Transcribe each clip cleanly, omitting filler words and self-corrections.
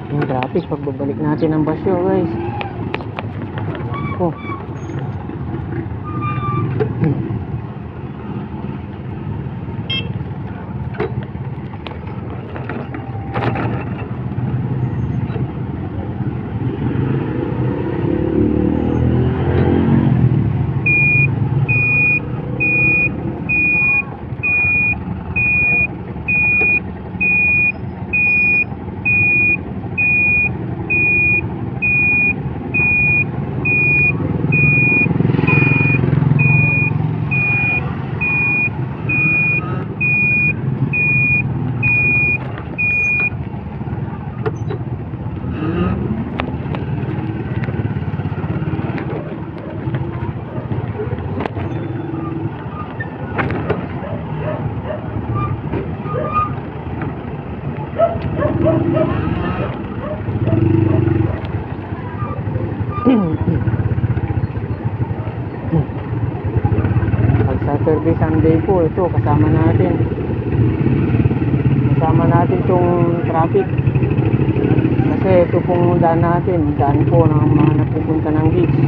Yung traffic pagbabalik natin ng Basyo, guys. Oh. Pag Saturday, Sunday po, ito kasama natin tong traffic kasi ito pong daan natin, daan po ng mga napupunta ng beach.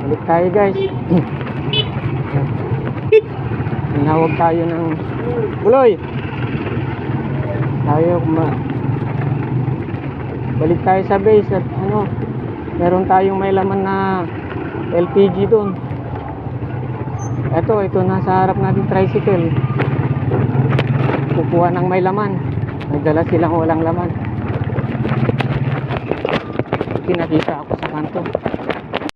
Balik tayo, guys. Tinawag tayo ng Buloy. Balik tayo sa base at meron tayong may laman na LPG doon. Ito nasa harap natin tricycle. Kukuha ng may laman. Nagdala silang walang laman. Pinakita ako sa kanto.